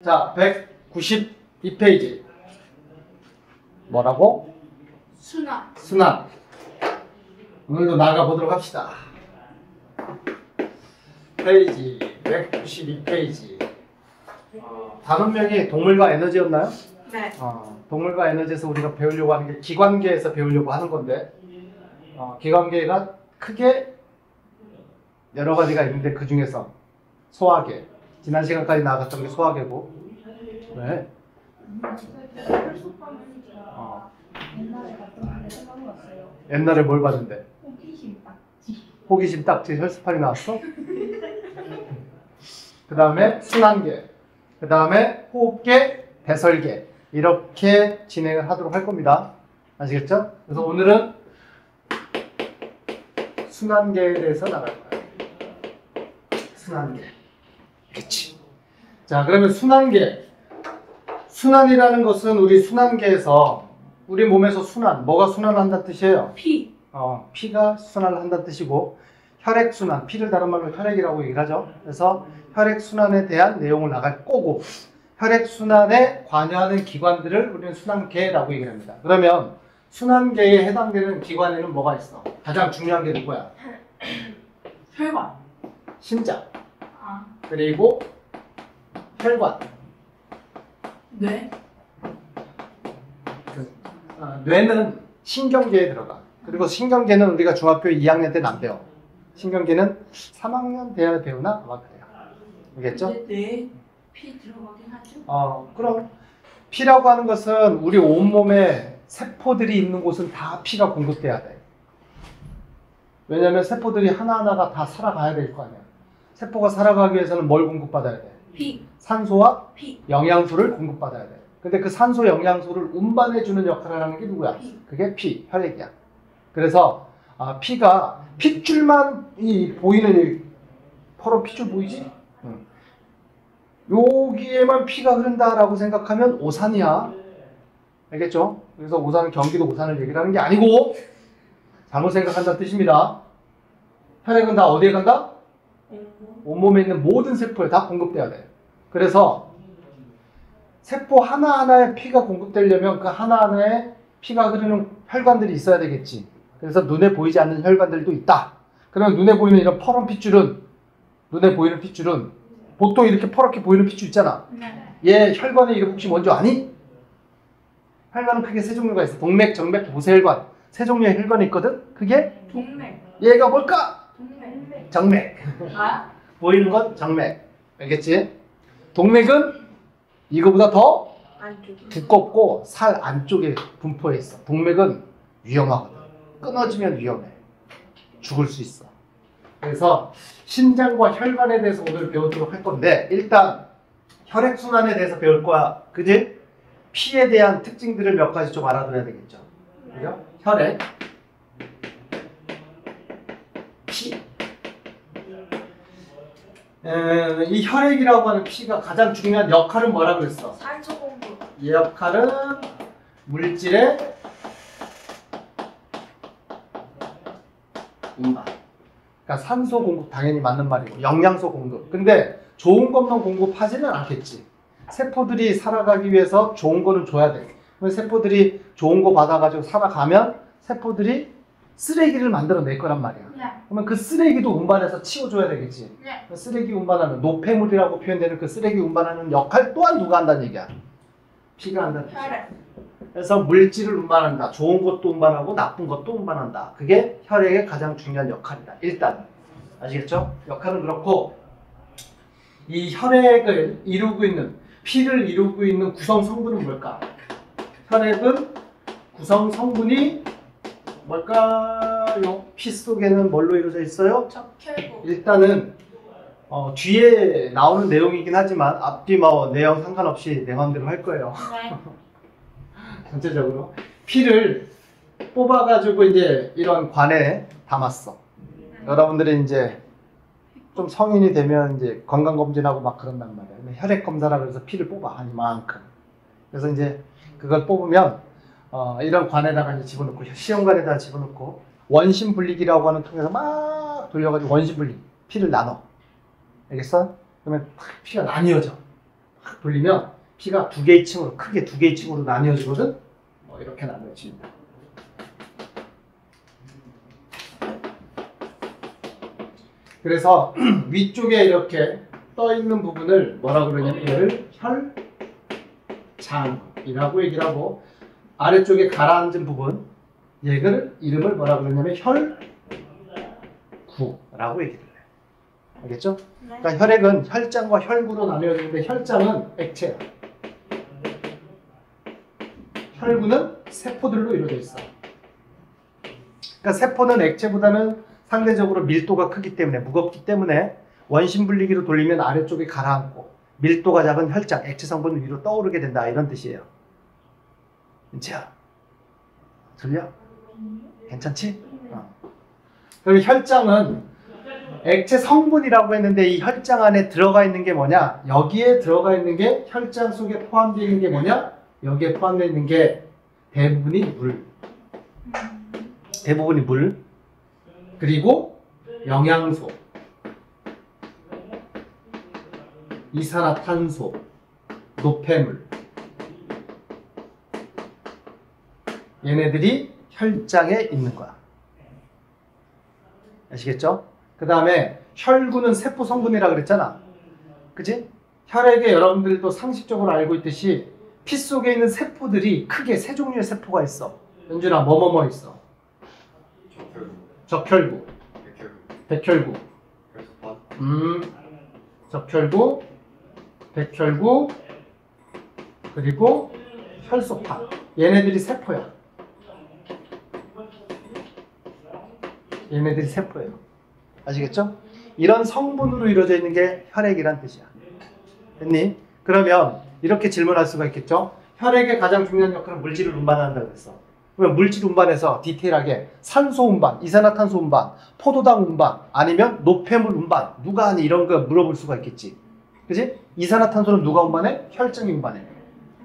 자, 192페이지. 뭐라고? 순환. 순환. 오늘도 나가보도록 합시다. 페이지 192페이지. 단원명이 동물과 에너지였나요? 네. 동물과 에너지에서 우리가 배우려고 하는 게 기관계에서 배우려고 하는 건데, 기관계가 크게 여러 가지가 있는데 그 중에서 소화계. 지난 시간까지 나갔던 게 소화계고. 왜? 옛날에 갔던 건데 생각났어요. 옛날에 뭘 봤는데? 호기심 딱지. 호기심 딱지 혈수판이 나왔어? 그 다음에 순환계, 그 다음에 호흡계, 배설계 이렇게 진행을 하도록 할 겁니다. 아시겠죠? 그래서 오늘은 순환계에 대해서 나갈 거예요. 순환계. 그치. 자, 그러면 순환계. 순환이라는 것은 우리 순환계에서 우리 몸에서 순환, 뭐가 순환한다는 뜻이에요? 피. 피가 순환을 한다는 뜻이고, 혈액순환, 피를 다른 말로 혈액이라고 얘기를 하죠. 그래서 혈액순환에 대한 내용을 나갈 거고, 혈액순환에 관여하는 기관들을 우리는 순환계라고 얘기를 합니다. 그러면 순환계에 해당되는 기관에는 뭐가 있어? 가장 중요한 게 누구야? 혈관. 심장, 아. 그리고 혈관. 뇌. 뇌는 신경계에 들어가. 그리고 신경계는 우리가 중학교 2학년 때는 안 배워. 신경계는 3학년 돼야 배우나? 아마 그래요. 알겠죠? 근데 뇌에 피 들어가긴 하죠. 그럼 피라고 하는 것은 우리 온몸에 세포들이 있는 곳은 다 피가 공급돼야 돼. 왜냐면 세포들이 하나하나가 다 살아가야 될 거 아니야. 세포가 살아가기 위해서는 뭘 공급받아야 돼? 피. 산소와 피. 영양소를 공급받아야 돼. 근데 그 산소, 영양소를 운반해주는 역할을 하는 게 누구야? 피. 그게 피, 혈액이야. 그래서 피가 핏줄만 보이는 이 퍼런 핏줄 보이지? 여기에만 피가 흐른다라고 생각하면 오산이야. 알겠죠? 그래서 오산은 경기도 오산을 얘기를 하는 게 아니고 잘못 생각한다는 뜻입니다. 혈액은 다 어디에 간다? 온몸에 있는 모든 세포에 다 공급돼야 돼. 그래서 세포 하나하나에 피가 공급되려면 그 하나하나에 피가 흐르는 혈관들이 있어야 되겠지. 그래서 눈에 보이지 않는 혈관들도 있다. 그러면 눈에 보이는 이런 퍼런 핏줄은, 눈에 보이는 핏줄은 보통 이렇게 퍼렇게 보이는 핏줄 있잖아. 네. 얘 혈관의 이름 혹시 뭔지 아니? 혈관은 크게 세 종류가 있어. 동맥, 정맥, 모세혈관. 세 종류의 혈관이 있거든. 그게 동맥. 얘가 뭘까? 동맥. 정맥. 아? 보이는 건 정맥. 알겠지? 동맥은 이거보다 더 안쪽. 두껍고 살 안쪽에 분포해 있어. 동맥은 위험하거든. 끊어지면 위험해. 죽을 수 있어. 그래서 심장과 혈관에 대해서 오늘 배우도록 할 건데, 일단 혈액순환에 대해서 배울 거야. 그지? 피에 대한 특징들을 몇 가지 좀 알아둬야 되겠죠. 그죠? 혈액, 피. 이 혈액이라고 하는 피가 가장 중요한 역할은 뭐라고 그랬어? 산소 공급. 이 역할은 물질의 운반. 그러니까 산소 공급 당연히 맞는 말이고, 영양소 공급. 근데 좋은 것만 공급하지는 않겠지. 세포들이 살아가기 위해서 좋은 거는 줘야 돼. 그러면 세포들이 좋은 거 받아가지고 살아가면 세포들이 쓰레기를 만들어낼 거란 말이야. 네. 그러면 그 쓰레기도 운반해서 치워줘야 되겠지. 네. 그 쓰레기 운반하는, 노폐물이라고 표현되는 그 쓰레기 운반하는 역할 또한 누가 한다는 얘기야? 피가 한다는 뜻이야. 혈액. 그래서 물질을 운반한다. 좋은 것도 운반하고 나쁜 것도 운반한다. 그게 혈액의 가장 중요한 역할이다. 일단 아시겠죠? 역할은 그렇고, 이 혈액을 이루고 있는, 피를 이루고 있는 구성 성분은 뭘까? 혈액은 구성 성분이 뭘까요? 피 속에는 뭘로 이루어져 있어요? 적혈구. 일단은 뒤에 나오는 내용이긴 하지만 앞뒤 내용 상관없이 내 마음대로 할 거예요. 네. 전체적으로 피를 뽑아가지고 이제 이런 관에 담았어. 여러분들이 이제 좀 성인이 되면 이제 건강검진하고 막 그런단 말이야. 혈액 검사라 그래서 피를 뽑아, 한 이만큼. 그래서 이제 그걸 뽑으면 이런 관에다가 이제 집어넣고, 시험관에다가 집어넣고, 원심 분리기라고 하는 통해서 막 돌려가지고 원심 분리, 피를 나눠. 알겠어? 그러면 피가 나뉘어져. 탁 돌리면 피가 두 개의 층으로 크게 두 개의 층으로 나뉘어지거든. 이렇게 나뉘어집니다. 그래서 위쪽에 이렇게 떠 있는 부분을 뭐라 그러냐면 이걸 혈장이라고 얘기를 하고, 아래쪽에 가라앉은 부분 얘를 이름을 뭐라 그러냐면 혈구라고 얘기를 해요. 알겠죠? 네. 그러니까 혈액은 혈장과 혈구로 나뉘어지는데 혈장은 액체야. 혈구는 세포들로 이루어져 있어. 그러니까 세포는 액체보다는 상대적으로 밀도가 크기 때문에, 무겁기 때문에 원심 분리기로 돌리면 아래쪽에 가라앉고 밀도가 작은 혈장, 액체 성분은 위로 떠오르게 된다, 이런 뜻이에요. 은지야, 들려? 괜찮지? 그럼 혈장은 액체 성분이라고 했는데 이 혈장 안에 들어가 있는 게 뭐냐? 여기에 들어가 있는 게, 혈장 속에 포함되어 있는 게 뭐냐? 여기에 포함되어 있는 게 대부분이 물. 대부분이 물. 그리고 영양소, 이산화탄소, 노폐물. 얘네들이 혈장에 있는 거야. 아시겠죠? 그 다음에 혈구는 세포 성분이라 그랬잖아. 그치? 혈액에 여러분들도 상식적으로 알고 있듯이 피 속에 있는 세포들이 크게 세 종류의 세포가 있어. 연준아, 뭐뭐뭐 있어? 적혈구, 백혈구, 적혈구, 백혈구, 그리고 혈소판. 얘네들이 세포야. 얘네들이 세포예요. 아시겠죠? 이런 성분으로 이루어져 있는 게 혈액이란 뜻이야. 됐니? 그러면 이렇게 질문할 수가 있겠죠? 혈액의 가장 중요한 역할은 물질을 운반한다고 했어. 그러면 물질 운반에서 디테일하게 산소 운반, 이산화탄소 운반, 포도당 운반, 아니면 노폐물 운반, 누가 하니, 이런 거 물어볼 수가 있겠지. 그치? 이산화탄소는 누가 운반해? 혈장이 운반해.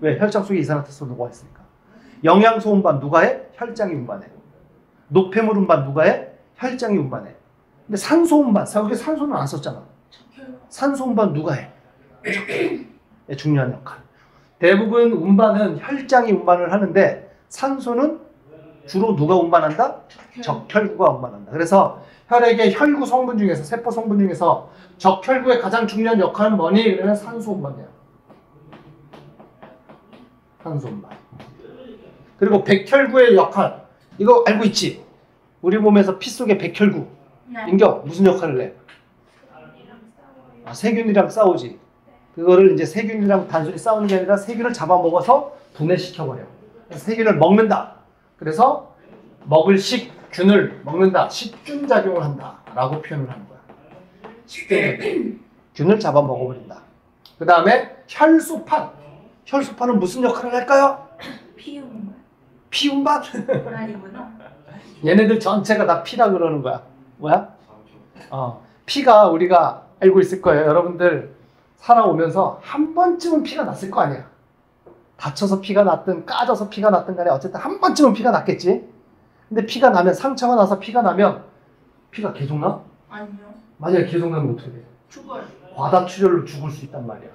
왜? 혈장 속에 이산화탄소 누가 있으니까. 영양소 운반 누가 해? 혈장이 운반해. 노폐물 운반 누가 해? 혈장이 운반해. 근데 산소 운반, 여기 산소는 안 썼잖아. 산소 운반 누가 해? 중요한 역할. 대부분 운반은 혈장이 운반을 하는데 산소는 주로 누가 운반한다? 적혈구가 운반한다. 그래서 혈액의 혈구 성분 중에서, 세포 성분 중에서 적혈구의 가장 중요한 역할은 뭐니? 그러면 산소 운반이야. 산소 운반. 그리고 백혈구의 역할, 이거 알고 있지? 우리 몸에서 피 속에 백혈구. 네. 인격 무슨 역할을 해? 세균이랑 싸우지. 그거를 이제 세균이랑 단순히 싸우는 게 아니라 세균을 잡아먹어서 분해시켜버려. 세균을 먹는다. 그래서 먹을 식균을 먹는다. 식균 작용을 한다 라고 표현을 하는 거야. 식균, 균을 잡아먹어버린다. 그 다음에 혈소판. 혈소판은 무슨 역할을 할까요? 피우는 피운반. 거 아니구나. 얘네들 전체가 다 피라 그러는 거야. 뭐야? 피가 우리가 알고 있을 거예요. 여러분들 살아오면서 한 번쯤은 피가 났을 거 아니야. 다쳐서 피가 났든 까져서 피가 났든 간에 어쨌든 한 번쯤은 피가 났겠지. 근데 피가 나면, 상처가 나서 피가 나면 피가 계속 나? 아니요. 만약에 계속 나면 어떻게 돼? 죽어요. 과다출혈로 죽을 수 있단 말이야.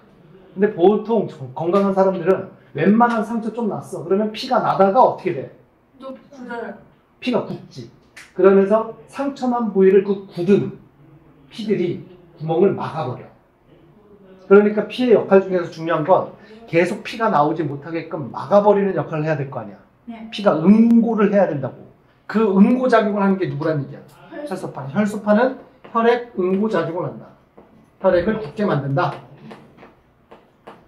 근데 보통 건강한 사람들은 웬만한 상처 좀 났어. 그러면 피가 나다가 어떻게 돼? 너 굳어요. 피가 굳지. 그러면서 상처난 부위를 그 굳은 피들이 구멍을 막아버려. 그러니까 피의 역할 중에서 중요한 건 계속 피가 나오지 못하게끔 막아버리는 역할을 해야 될 거 아니야. 네. 피가 응고를 해야 된다고. 그 응고작용을 하는 게 누구란 얘기야? 혈소판. 혈소판은 혈액 응고작용을 한다. 혈액을 굳게 만든다.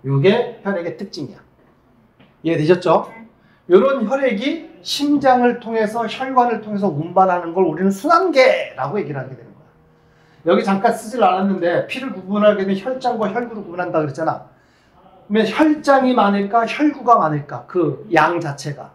이게 혈액의 특징이야. 이해되셨죠? 이런 혈액이 심장을 통해서, 혈관을 통해서 운반하는 걸 우리는 순환계라고 얘기를 하게 되는 거야. 여기 잠깐 쓰질 않았는데 피를 구분하게 되면 혈장과 혈구를 구분한다 그랬잖아. 그러면 혈장이 많을까, 혈구가 많을까? 그 양 자체가.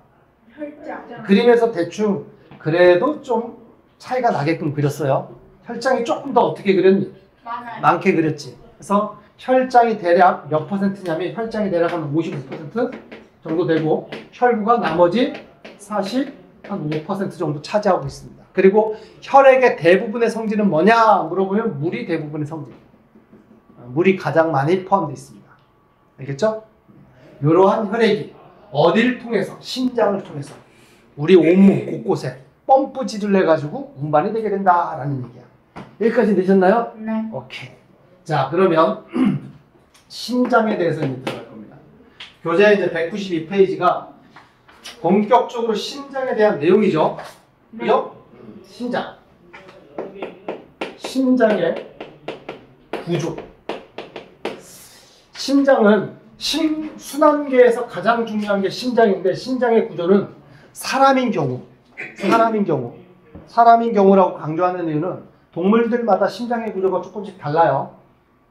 혈장. 그림에서 대충 그래도 좀 차이가 나게끔 그렸어요. 혈장이 조금 더 어떻게 그렸니? 많아요. 많게 그렸지. 그래서 혈장이 대략 몇 퍼센트냐면, 혈장이 대략 한 55% 정도 되고 혈구가 나머지 45% 정도 차지하고 있습니다. 그리고 혈액의 대부분의 성질은 뭐냐 물어보면 물이 대부분의 성질. 물이 가장 많이 포함되어 있습니다. 알겠죠? 이러한 혈액이 어디를 통해서? 신장을 통해서 우리 온몸 곳곳에 펌프질을 해가지고 운반이 되게 된다라는 얘기야. 여기까지 되셨나요? 네. 오케이. 자, 그러면 신장에 대해서 이제 들어갈 겁니다. 교재 이제 192페이지가 본격적으로 신장에 대한 내용이죠. 그죠? 신장. 신장의 구조. 신장은 순환계에서 가장 중요한 게 신장인데, 신장의 구조는 사람인 경우라고 강조하는 이유는 동물들마다 신장의 구조가 조금씩 달라요.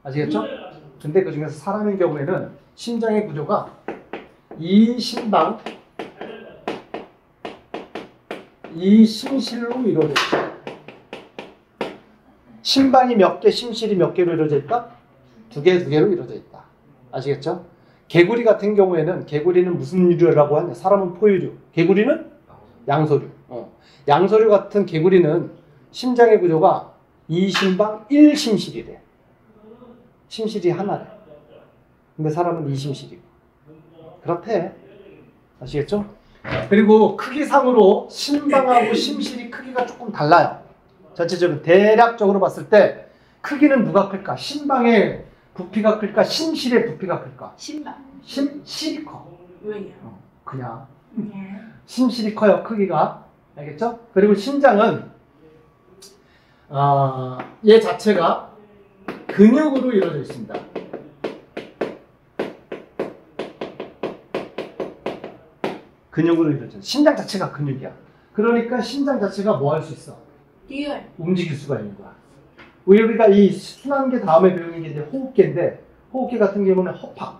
아시겠죠? 근데 그 중에서 사람인 경우에는 신장의 구조가 이신방, 이심실로 이루어져 있어요. 신방이 몇 개, 심실이 몇 개로 이루어져 있다? 두 개로 이루어져 있다. 아시겠죠? 개구리 같은 경우에는, 개구리는 무슨 유류라고 하냐? 사람은 포유류, 개구리는 양서류. 양서류 같은 개구리는 심장의 구조가 2심방 1심실이래. 심실이 하나래. 근데 사람은 2심실이고. 그렇대. 아시겠죠? 그리고 크기상으로 심방하고 심실이 크기가 조금 달라요. 전체적으로 대략적으로 봤을 때 크기는 누가 클까? 심방의 부피가 클까? 심실의 부피가 클까? 신발. 심실이 커. 왜요? 그냥 네. 심실이 커요. 크기가. 알겠죠? 그리고 신장은 얘 자체가 근육으로 이루어져 있습니다. 근육으로 이루어져. 신장 자체가 근육이야. 그러니까 신장 자체가 뭐 할 수 있어? 뛰어요. 움직일 수가 있는 거야. 우리가 이 순환계 다음에 배우는 게 이제 호흡계인데, 호흡계 같은 경우는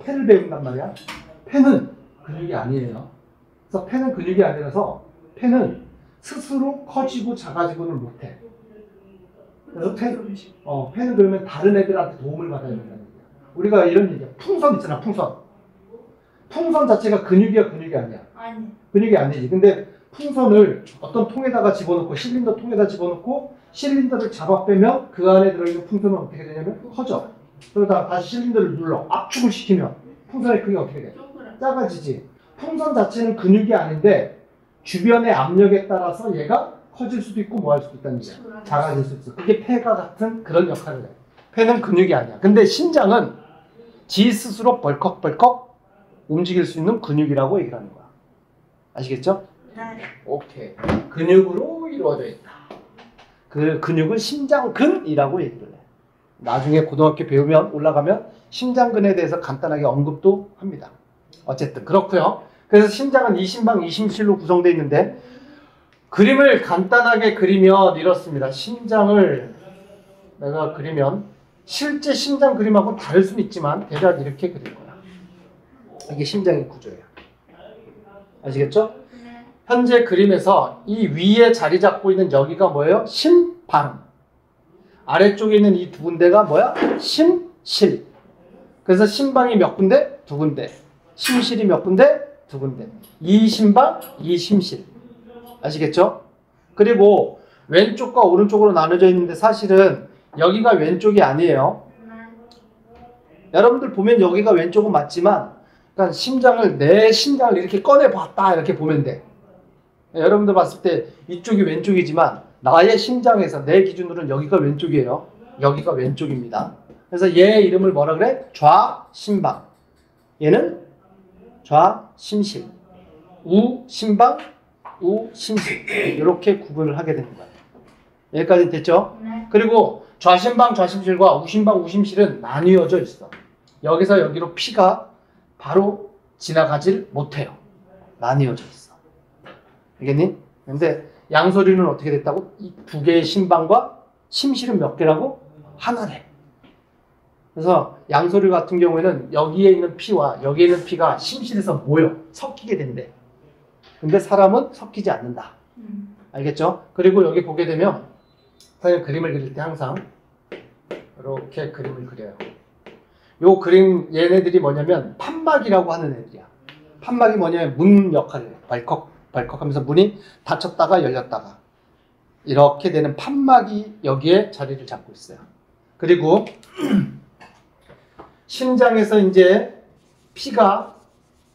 폐를 배운단 말이야. 폐는 근육이 아니에요. 그래서 폐는 근육이 아니라서 폐는 스스로 커지고 작아지고는 못해. 그래서 폐는 그러면 다른 애들한테 도움을 받아야 된다는 얘기야. 우리가 이런 얘기야. 풍선 있잖아, 풍선. 풍선 자체가 근육이야, 근육이 아니야? 아니. 근육이 아니지. 근데 풍선을 어떤 통에다가 집어넣고, 실린더 통에다 집어넣고, 실린더를 잡아 빼면 그 안에 들어있는 풍선은 어떻게 되냐면 커져. 그러다가 다시 실린더를 눌러 압축을 시키면 풍선의 크기가 어떻게 돼? 작아지지. 풍선 자체는 근육이 아닌데 주변의 압력에 따라서 얘가 커질 수도 있고 뭐 할 수도 있다는 얘기야. 작아질 수 있어. 그게 폐가 같은 그런 역할을 해. 폐는 근육이 아니야. 근데 신장은 지 스스로 벌컥벌컥 움직일 수 있는 근육이라고 얘기를 하는 거야. 아시겠죠? 네. 오케이. 근육으로 이루어져 있다. 그 근육은 심장근이라고 얘기를 해. 나중에 고등학교 배우면 올라가면 심장근에 대해서 간단하게 언급도 합니다. 어쨌든 그렇고요. 그래서 심장은 이심방 이심실로 구성되어 있는데, 그림을 간단하게 그리면 이렇습니다. 심장을 내가 그리면 실제 심장 그림하고 다를 수는 있지만 대략 이렇게 그릴 거야. 이게 심장의 구조예요. 아시겠죠? 네. 현재 그림에서 이 위에 자리 잡고 있는 여기가 뭐예요? 심방. 아래쪽에 있는 이 두 군데가 뭐야? 심실. 그래서 심방이 몇 군데? 두 군데. 심실이 몇 군데? 두 군데. 이심방, 이심실. 아시겠죠? 그리고 왼쪽과 오른쪽으로 나눠져 있는데 사실은 여기가 왼쪽이 아니에요. 여러분들 보면 여기가 왼쪽은 맞지만, 그러니까 내 심장을 이렇게 꺼내봤다 이렇게 보면 돼. 여러분들 봤을 때 이쪽이 왼쪽이지만 나의 심장에서 내 기준으로는 여기가 왼쪽이에요. 여기가 왼쪽입니다. 그래서 얘 이름을 뭐라 그래? 좌심방. 얘는 좌심실. 우심방, 우심실. 이렇게 구분을 하게 되는 거예요. 여기까지 됐죠? 네. 그리고 좌심방, 좌심실과 우심방, 우심실은 나뉘어져 있어. 여기서 여기로 피가 바로 지나가질 못해요. 나뉘어져 있어. 알겠니? 근데 양서류는 어떻게 됐다고? 이 두 개의 심방과 심실은 몇 개라고? 하나래. 그래서 양서류 같은 경우에는 여기에 있는 피와 여기에 있는 피가 심실에서 모여 섞이게 된대. 근데 사람은 섞이지 않는다. 알겠죠? 그리고 여기 보게 되면 선생님 그림을 그릴 때 항상 이렇게 그림을 그려요. 요 그림 얘네들이 뭐냐면 판막이라고 하는 애들이야. 판막이 뭐냐면 문 역할을 해. 발컥 발컥 하면서 문이 닫혔다가 열렸다가 이렇게 되는 판막이 여기에 자리를 잡고 있어요. 그리고 심장에서 이제 피가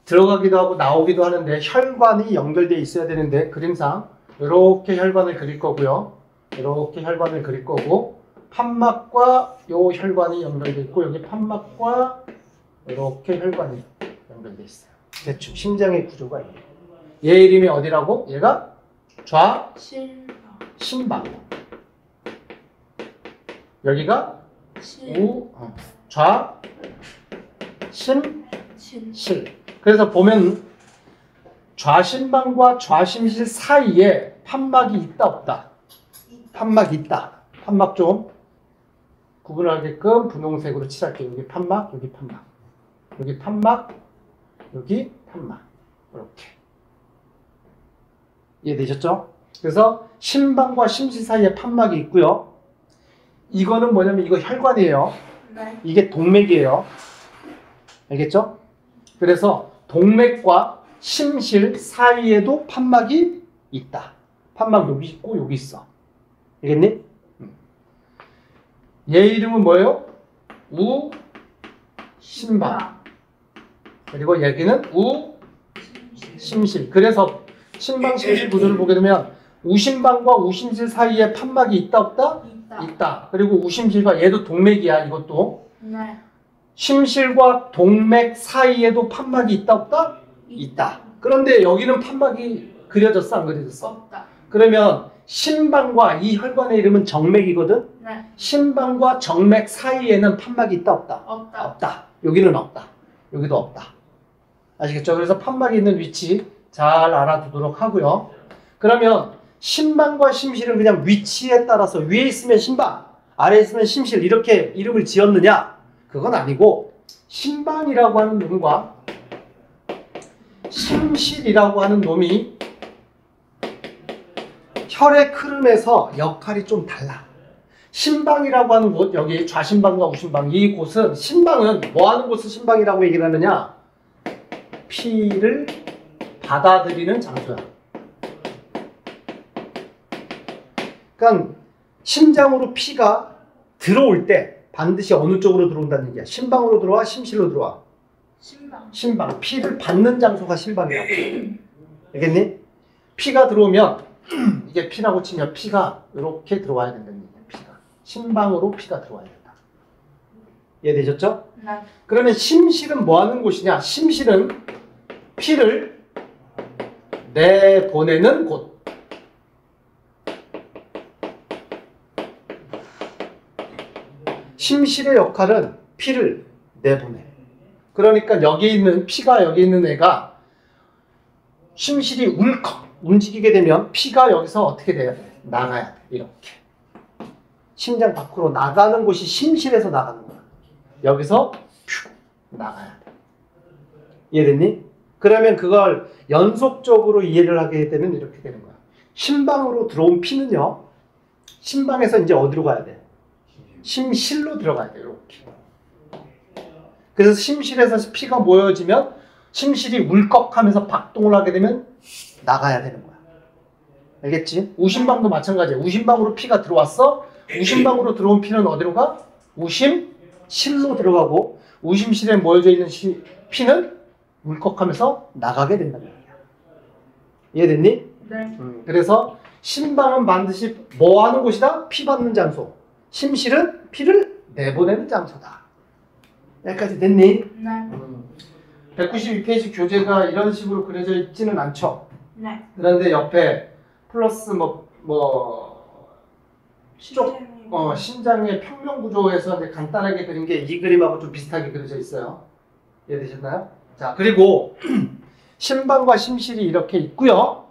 들어가기도 하고 나오기도 하는데 혈관이 연결되어 있어야 되는데 그림상 이렇게 혈관을 그릴 거고요. 이렇게 혈관을 그릴 거고 판막과 요 혈관이 연결되어 있고 여기 판막과 이렇게 혈관이 연결되어 있어요. 대충 심장의 구조가 이래요. 얘 이름이 어디라고? 얘가 실방. 좌심방. 여기가 실. 좌심실. 그래서 보면 좌심방과 좌심실 사이에 판막이 있다 없다? 판막이 있다. 판막 좀 구분하게끔 분홍색으로 칠할게요. 여기 판막, 여기 판막. 여기 판막, 여기 판막. 이렇게. 이해되셨죠? 그래서 심방과 심실 사이에 판막이 있고요. 이거는 뭐냐면 이거 혈관이에요. 네. 이게 동맥이에요. 알겠죠? 그래서 동맥과 심실 사이에도 판막이 있다. 판막 여기 있고 여기 있어. 알겠니? 얘 이름은 뭐예요? 우심방. 그리고 여기는 우심실. 그래서 심방 심실 구조를 보게 되면 우심방과 우심실 사이에 판막이 있다 없다? 있다. 있다. 그리고 우심실과 얘도 동맥이야. 이것도. 네. 심실과 동맥 사이에도 판막이 있다 없다? 있다. 그런데 여기는 판막이 그려졌어 안 그려졌어? 없다. 그러면 심방과 이 혈관의 이름은 정맥이거든? 네. 심방과 정맥 사이에는 판막이 있다 없다? 없다. 없다. 여기는 없다. 여기도 없다. 아시겠죠? 그래서 판막이 있는 위치 잘 알아두도록 하고요. 그러면 심방과 심실은 그냥 위치에 따라서 위에 있으면 심방, 아래에 있으면 심실 이렇게 이름을 지었느냐? 그건 아니고 심방이라고 하는 놈과 심실이라고 하는 놈이 혈의 흐름에서 역할이 좀 달라. 심방이라고 하는 곳, 여기 좌심방과 우심방, 이 곳은 심방은 뭐 하는 곳을 심방이라고 얘기를 하느냐? 피를 받아들이는 장소야. 그러니까 심장으로 피가 들어올 때 반드시 어느 쪽으로 들어온다는 얘기야. 심방으로 들어와, 심실로 들어와. 신방. 심방. 피를 받는 장소가 심방이라고. 알겠니? 피가 들어오면 이게 피라고 치면 피가 이렇게 들어와야 된다는 얘기야. 피가. 심방으로 피가 들어와야 된다. 이해되셨죠? 네. 그러면 심실은 뭐 하는 곳이냐? 심실은 피를 내보내는 곳. 심실의 역할은 피를 내보내. 그러니까 여기 있는 피가 여기 있는 애가 심실이 울컥 움직이게 되면 피가 여기서 어떻게 돼야 돼? 나가야 돼. 이렇게. 심장 밖으로 나가는 곳이 심실에서 나가는 거야. 여기서 퓨 나가야 돼. 이해됐니? 그러면 그걸 연속적으로 이해를 하게 되면 이렇게 되는 거야. 심방으로 들어온 피는요. 심방에서 이제 어디로 가야 돼? 심실로 들어가야 돼. 이렇게. 그래서 심실에서 피가 모여지면 심실이 울컥하면서 박동을 하게 되면 나가야 되는 거야. 알겠지? 우심방도 마찬가지야. 우심방으로 피가 들어왔어. 우심방으로 들어온 피는 어디로 가? 우심실로 들어가고 우심실에 모여져 있는 피는 울컥하면서 나가게 된다는 거야. 이해됐니? 네. 그래서 심방은 반드시 뭐 하는 곳이다? 피 받는 장소. 심실은 피를 내보내는 장소다. 여기까지 됐니? 네. 192페이지 교재가 이런 식으로 그려져 있지는 않죠. 네. 그런데 옆에 플러스 신장의 평면 구조에서 이제 간단하게 그린 게 이 그림하고 좀 비슷하게 그려져 있어요. 이해되셨나요? 자, 그리고 심방과 심실이 이렇게 있고요.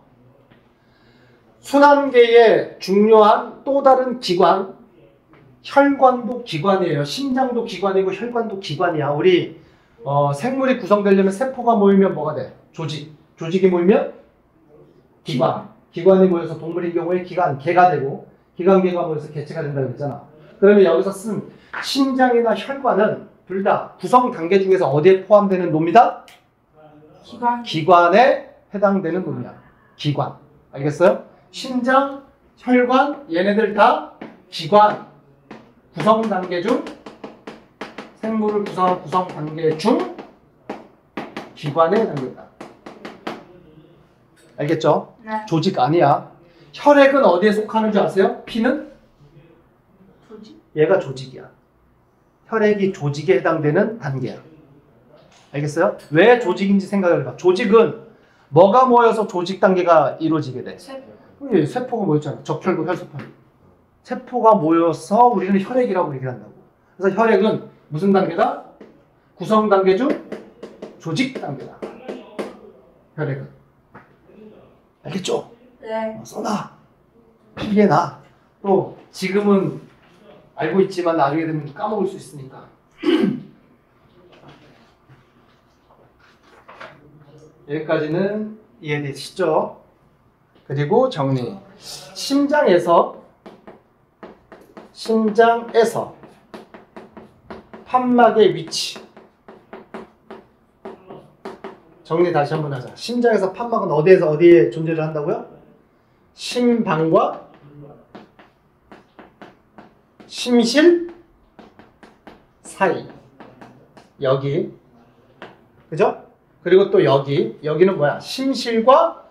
순환계의 중요한 또 다른 기관, 혈관도 기관이에요. 심장도 기관이고 혈관도 기관이야. 우리 생물이 구성되려면 세포가 모이면 뭐가 돼? 조직. 조직이 모이면 기관. 기관이 모여서 동물의 경우에 개가 되고 기관계가 모여서 개체가 된다고 그랬잖아. 그러면 여기서 쓴 심장이나 혈관은 둘 다 구성 단계 중에서 어디에 포함되는 놈이다? 기관에 해당되는 놈이야. 기관. 알겠어요? 심장, 혈관 얘네들 다 기관. 구성 단계 중 생물을 구성한 구성 단계 중 기관에 해당된다. 알겠죠? 네. 조직 아니야. 혈액은 어디에 속하는 줄 아세요? 피는? 조직. 얘가 조직이야. 혈액이 조직에 해당되는 단계야. 알겠어요? 왜 조직인지 생각을 해봐. 조직은 뭐가 모여서 조직 단계가 이루어지게 돼? 세포. 세포가 모였잖아. 적혈구, 혈소판. 세포가 모여서 우리는 혈액이라고 얘기를 한다고. 그래서 혈액은 무슨 단계다? 구성 단계 중 조직 단계다. 혈액은. 알겠죠? 네. 써놔. 필기해놔. 또 지금은 알고 있지만 나중에 되면 까먹을 수 있으니까. 여기까지는 이해되시죠? 그리고 정리. 심장에서 판막의 위치. 정리 다시 한번 하자. 심장에서 판막은 어디에서 어디에 존재를 한다고요? 심방과 심실 사이. 여기. 그죠? 그리고 또 여기는 뭐야? 심실과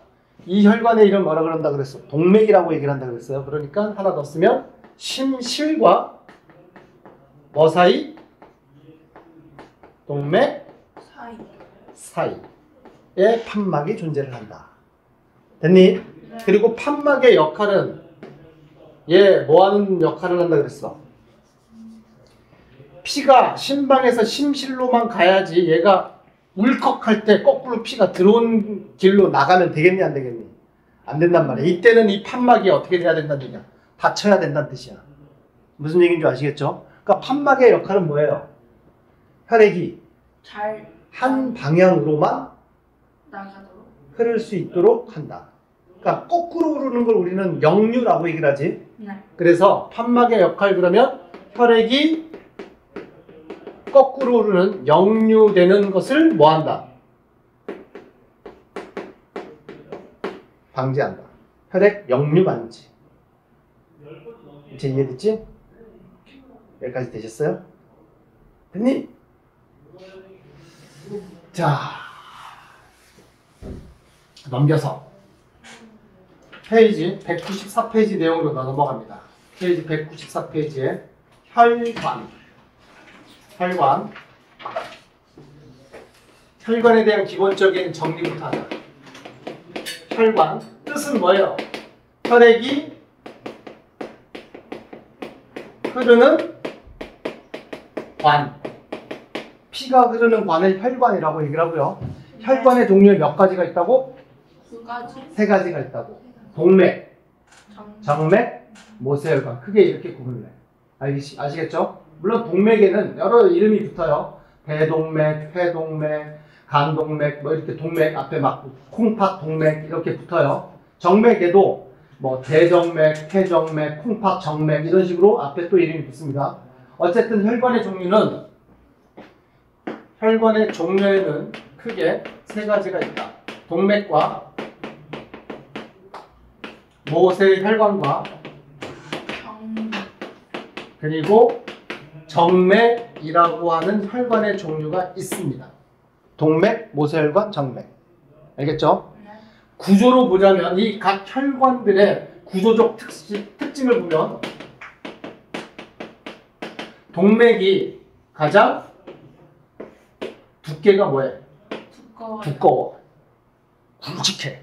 이 혈관의 이름 뭐라 그런다 그랬어? 동맥이라고 얘기를 한다 그랬어요. 그러니까 하나 더 쓰면 심실과 뭐 사이? 동맥 사이에 판막이 존재를 한다. 됐니? 네. 그리고 판막의 역할은 얘 뭐 하는 역할을 한다 그랬어? 피가 심방에서 심실로만 가야지 얘가 울컥할 때 거꾸로 피가 들어온 길로 나가면 되겠니 안 되겠니? 안 된단 말이야. 이때는 이 판막이 어떻게 돼야 된다는 얘기야? 닫혀야 된다는 뜻이야. 무슨 얘기인 줄 아시겠죠? 그러니까 판막의 역할은 뭐예요? 혈액이 잘 한 방향으로만 나가도록. 흐를 수 있도록 한다. 그러니까 거꾸로 흐르는 걸 우리는 역류라고 얘기를 하지. 네. 그래서 판막의 역할 그러면 혈액이 거꾸로 흐르는 역류되는 것을 뭐 한다? 방지한다. 혈액 역류 방지. 이제 이해됐지? 여기까지 되셨어요? 됐니? 자, 넘겨서 페이지 194페이지 내용으로 넘어갑니다. 페이지 194페이지에 혈관에 대한 기본적인 정리부터 하자. 혈관 뜻은 뭐예요? 혈액이 흐르는 관, 피가 흐르는 관을 혈관이라고 얘기를 하고요. 혈관의 종류에 몇 가지가 있다고? 2가지. 3가지가 있다고. 동맥, 정. 정맥, 모세혈관. 크게 이렇게 구분을 해. 아시겠죠? 물론 동맥에는 여러 이름이 붙어요. 대동맥, 회동맥, 간동맥, 뭐 이렇게 동맥 앞에 막 콩팥 동맥 이렇게 붙어요. 정맥에도 뭐 대정맥, 회정맥, 콩팥 정맥 이런 식으로 앞에 또 이름이 붙습니다. 어쨌든 혈관의 종류에는 크게 3가지가 있다. 동맥과 모세혈관과 정. 그리고 정맥이라고 하는 혈관의 종류가 있습니다. 동맥, 모세혈관, 정맥. 알겠죠? 네. 구조로 보자면 이 각 혈관들의 구조적 특징을 보면 동맥이 가장 두께가 뭐예요? 두꺼워. 굵직해.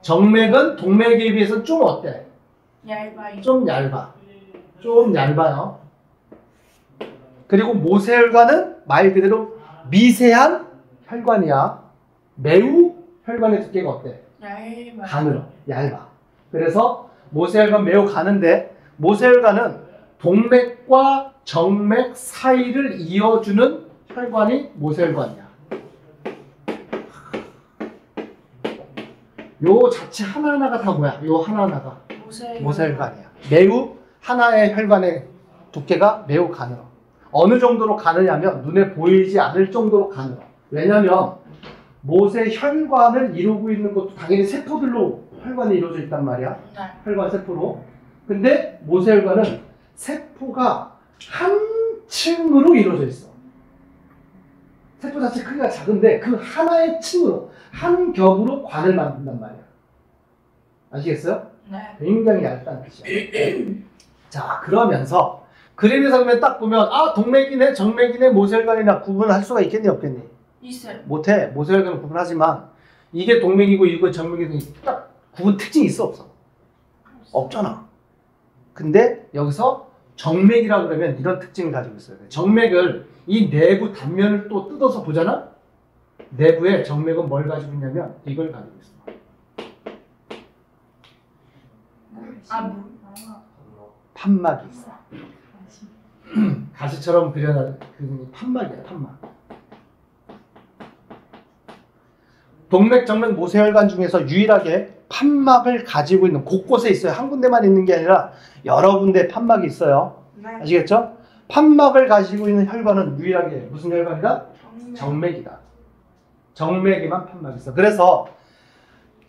정맥은 동맥에 비해서 좀 어때? 얇아요. 좀 얇아요. 그리고 모세혈관은 말 그대로 미세한 혈관이야. 매우 혈관의 두께가 어때? 얇아요. 가늘어. 얇아. 그래서 모세혈관 매우 가는데 모세혈관은 동맥과 정맥 사이를 이어주는 혈관이 모세혈관이야. 요 자체 하나하나가 다 뭐야? 요 하나하나가 모세혈관이야. 매우 하나의 혈관의 두께가 매우 가늘어. 어느 정도로 가느냐면 눈에 보이지 않을 정도로 가늘어. 왜냐면 모세혈관을 이루고 있는 것도 당연히 세포들로 혈관이 이루어져 있단 말이야. 네. 혈관 세포로. 근데 모세혈관은 세포가 한 층으로 이루어져 있어. 세포 자체 크기가 작은데 그 하나의 층으로 한 겹으로 관을 만든단 말이야. 아시겠어요? 네. 굉장히 얇다는 뜻이야. 자, 그러면서 그림에서 그러면 딱 보면 아 동맥이네 정맥이네 모세혈관이나 구분할 수가 있겠니 없겠니? 있어요. 못해. 모세혈관은 구분하지만 이게 동맥이고 이거 정맥이고 딱 구분 특징이 있어 없어? 없잖아. 근데 여기서 정맥이라고 그러면 이런 특징을 가지고 있어요. 정맥을 이 내부 단면을 또 뜯어서 보잖아? 내부에 정맥은 뭘 가지고 있냐면 이걸 가지고 있어. 판막이 있어. 가시처럼 그려놔. 그 판막이야, 판막. 동맥, 정맥, 모세혈관 중에서 유일하게 판막을 가지고 있는 곳곳에 있어요. 한 군데만 있는 게 아니라 여러 군데 판막이 있어요. 네. 아시겠죠? 판막을 가지고 있는 혈관은 유일하게 무슨 혈관이다? 정맥이다. 정맥에만 판막이 있어. 그래서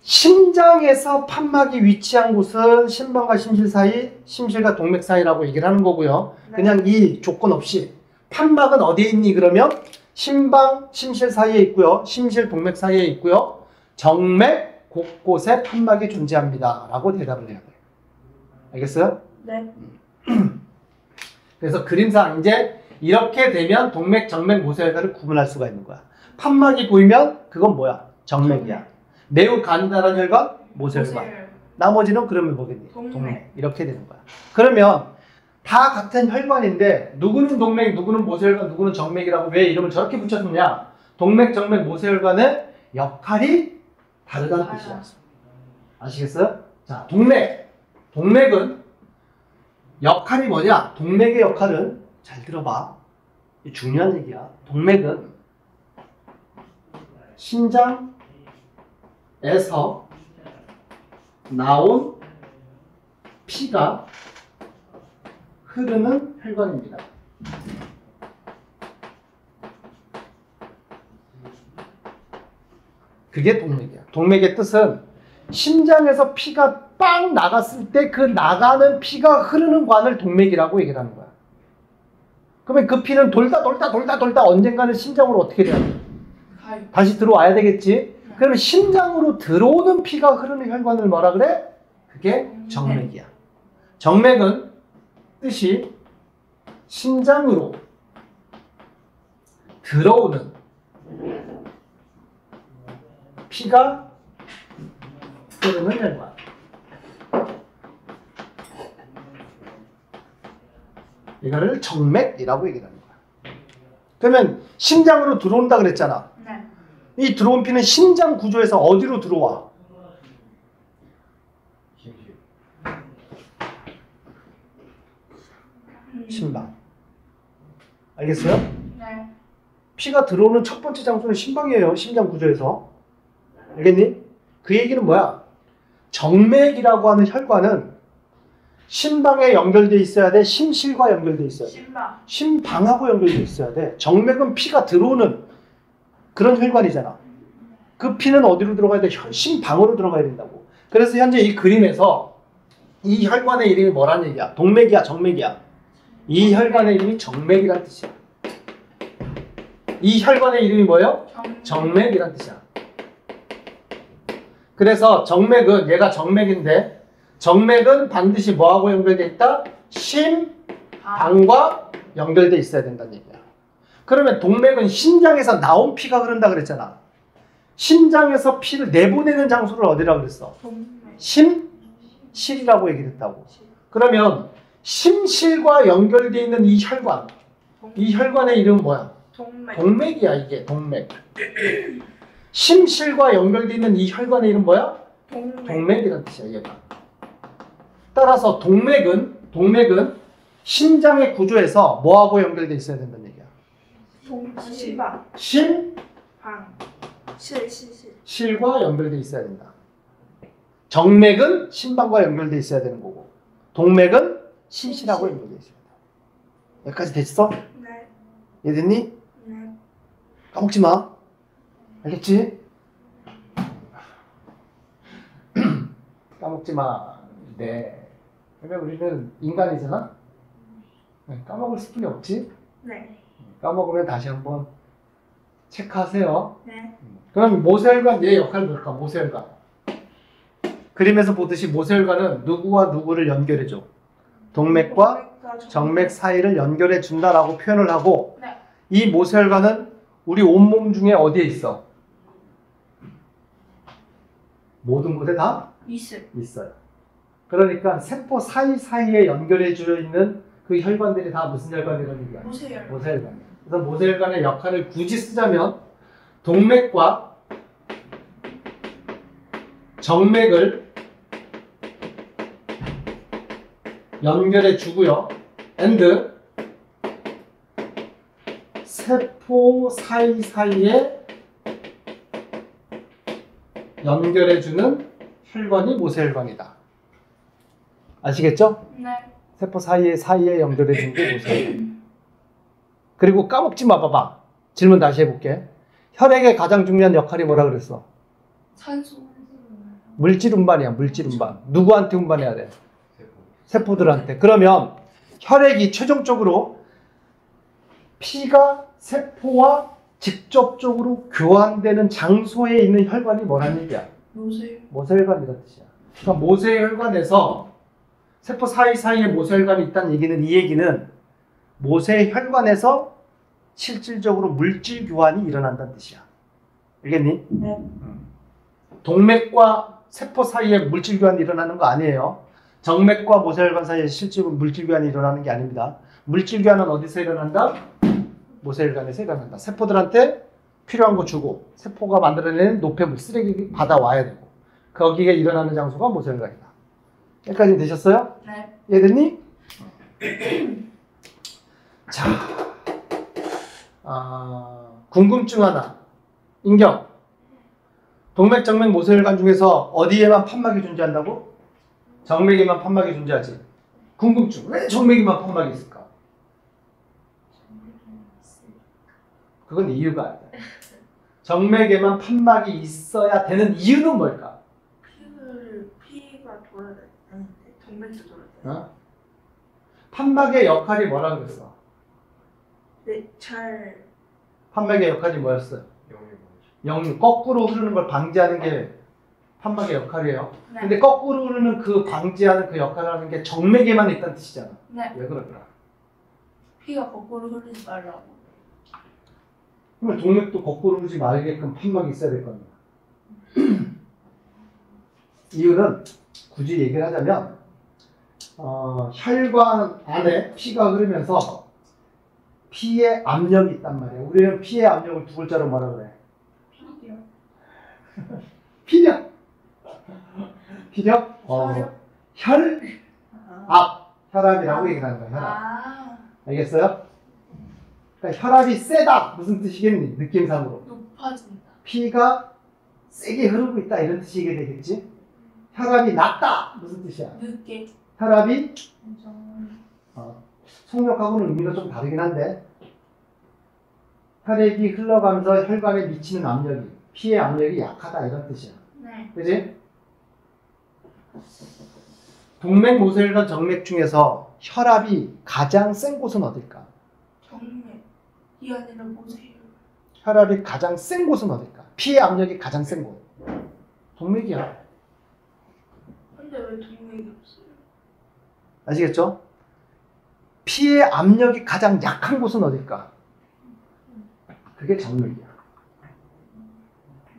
심장에서 판막이 위치한 곳은 심방과 심실 사이, 심실과 동맥 사이라고 얘기를 하는 거고요. 네. 그냥 이 조건 없이 판막은 어디에 있니? 그러면 심방, 심실 사이에 있고요. 심실, 동맥 사이에 있고요. 정맥 곳곳에 판막이 존재합니다. 라고 대답을 해야 돼요. 알겠어요? 네. 그래서 그림상 이제 이렇게 되면 동맥, 정맥, 모세혈관을 구분할 수가 있는 거야. 판막이 보이면 그건 뭐야? 정맥이야. 매우 간단한 혈관, 모세혈관. 나머지는 그러면 뭐겠니? 동맥. 이렇게 되는 거야. 그러면 다 같은 혈관인데 누구는 동맥, 누구는 모세혈관, 누구는 정맥이라고 왜 이름을 저렇게 붙였느냐? 동맥, 정맥, 모세혈관의 역할이 다르다는 뜻이야. 아시겠어요? 자, 동맥. 동맥은 역할이 뭐냐? 동맥의 역할은 잘 들어봐. 이 중요한 얘기야. 동맥은 심장에서 나온 피가 흐르는 혈관입니다. 그게 동맥이야. 동맥의 뜻은 심장에서 피가 빵 나갔을 때 그 나가는 피가 흐르는 관을 동맥이라고 얘기를 하는 거야. 그러면 그 피는 돌다 언젠가는 심장으로 어떻게 돼야 돼? 다시 들어와야 되겠지? 그러면 심장으로 들어오는 피가 흐르는 혈관을 뭐라 그래? 그게 정맥이야. 정맥은 뜻이 심장으로 들어오는 피가 흐르는 혈관. 이거를 정맥이라고 얘기를 하는 거야. 그러면 심장으로 들어온다 그랬잖아. 네. 이 들어온 피는 심장 구조에서 어디로 들어와? 심방. 알겠어요? 네. 피가 들어오는 첫 번째 장소는 심방이에요. 심장 구조에서. 알겠니? 그 얘기는 뭐야? 정맥이라고 하는 혈관은 심방에 연결돼 있어야 돼? 심실과 연결돼 있어야 돼? 심방. 심방하고 연결돼 있어야 돼. 정맥은 피가 들어오는 그런 혈관이잖아. 그 피는 어디로 들어가야 돼? 심방으로 들어가야 된다고. 그래서 현재 이 그림에서 이 혈관의 이름이 뭐란 얘기야? 동맥이야, 정맥이야? 이 혈관의 이름이 정맥이란 뜻이야. 이 혈관의 이름이 뭐예요? 정맥이란 뜻이야. 그래서 정맥은 얘가 정맥인데 정맥은 반드시 뭐하고 연결돼 있다? 심방과 연결돼 있어야 된다는 얘기야. 그러면 동맥은 심장에서 나온 피가 흐른다 그랬잖아. 심장에서 피를 내보내는 장소를 어디라고 그랬어? 동맥. 심실이라고 얘기를 했다고. 그러면 심실과 연결되어 있는 이 혈관, 이 혈관의 이름은 뭐야? 동맥. 동맥이야. 이게 동맥. 심실과 연결되어 있는 이 혈관의 이름 뭐야? 동맥이라는 뜻이야. 얘가. 따라서 동맥은 심장의 구조에서 뭐하고 연결되어 있어야 된다는 얘기야? 심방. 심실과 실. 연결되어 있어야 된다. 정맥은 심방과 연결되어 있어야 되는 거고 동맥은 심실하고 연결되어 있어야 된다. 여기까지 됐어? 네. 이해됐니? 네. 까먹지 마. 알겠지? 까먹지 마. 네. 그러면 우리는 인간이잖아? 까먹을 수준이 없지? 네. 까먹으면 다시 한번 체크하세요. 네. 그럼 모세혈관 얘 역할을 볼까? 모세혈관. 그림에서 보듯이 모세혈관은 누구와 누구를 연결해줘? 동맥과 정맥 사이를 연결해 준다라고 표현을 하고 네. 이 모세혈관은 우리 온몸 중에 어디에 있어? 모든 곳에 다 있어요. 그러니까 세포 사이사이에 연결해 주어 있는 그 혈관들이 다 무슨 혈관이라는 얘기야? 모세혈관. 모세혈관. 그래서 모세혈관의 역할을 굳이 쓰자면 동맥과 정맥을 연결해 주고요. and 세포 사이사이에 연결해 주는 혈관이 모세혈관이다. 아시겠죠? 네. 세포 사이에 연결해 주는 게 모세혈관. 그리고 까먹지 마 봐봐. 질문 다시 해볼게. 혈액의 가장 중요한 역할이 뭐라 그랬어? 산소. 물질 운반이야. 물질 운반. 누구한테 운반해야 돼? 세포들한테. 그러면 혈액이 최종적으로 피가 세포와 직접적으로 교환되는 장소에 있는 혈관이 뭐라는 얘기야? 모세혈관이라는 뜻이야. 그러니까 모세혈관에서 세포 사이사이에 모세혈관이 있다는 얘기는 이 얘기는 모세혈관에서 실질적으로 물질 교환이 일어난다는 뜻이야. 알겠니? 네. 동맥과 세포 사이에 물질 교환이 일어나는 거 아니에요. 정맥과 모세혈관 사이에 실제로 물질 교환이 일어나는 게 아닙니다. 물질 교환은 어디서 일어난다? 모세혈관에서 일어난다. 세포들한테 필요한 거 주고 세포가 만들어내는 노폐물, 쓰레기 받아와야 되고 거기에 일어나는 장소가 모세혈관이다. 여기까지 되셨어요? 네. 이해됐니? 자, 궁금증 하나. 인경. 동맥, 정맥, 모세혈관 중에서 어디에만 판막이 존재한다고? 정맥에만 판막이 존재하지. 궁금증. 왜 정맥에만 판막이 있을까? 그건 이유가 아니다. 정맥에만 판막이 있어야 되는 이유는 뭘까? 피가 돌아야 되는데 동맥도 돌아야 돼. 어? 판막의 역할이 뭐라고 그랬어? 네, 잘. 판막의 역할이 뭐였어요? 영, 거꾸로 흐르는 걸 방지하는 게 판막의 역할이에요. 네. 근데 거꾸로 흐르는 그 방지하는 그 역할을 하는 게 정맥에만 있다는 뜻이잖아. 네. 왜 그럴까? 피가 거꾸로 흐르지 말라고. 그러면 동맥도 거꾸로 흐르지 말게끔 판막이 있어야 될 거 아니야. 이유는 굳이 얘기를 하자면 혈관 안에 피가 흐르면서 피의 압력이 있단 말이에요. 우리는 피의 압력을 두 글자로 뭐라 그래? 피력. 피력? 혈압? 혈압이라고 얘기하는 거야. 혈압. 아, 알겠어요? 그러니까 혈압이 세다 무슨 뜻이겠니? 느낌상으로 높아진다. 피가 세게 흐르고 있다 이런 뜻이게 되겠지? 혈압이 낮다 무슨 뜻이야? 늦게. 혈압이 속력하고는 의미가 좀 다르긴 한데 혈액이 흘러가면서 혈관에 미치는 압력이 피의 압력이 약하다 이런 뜻이야. 네. 그지? 동맥, 모세혈관, 정맥 중에서 혈압이 가장 센 곳은 어딜까? 정맥. 이 아니라 모세혈. 혈압이 가장 센 곳은 어딜까? 피의 압력이 가장 센 곳. 동맥이야. 근데 왜 동맥이 없어요? 아시겠죠? 피의 압력이 가장 약한 곳은 어딜까? 그게 정맥이야.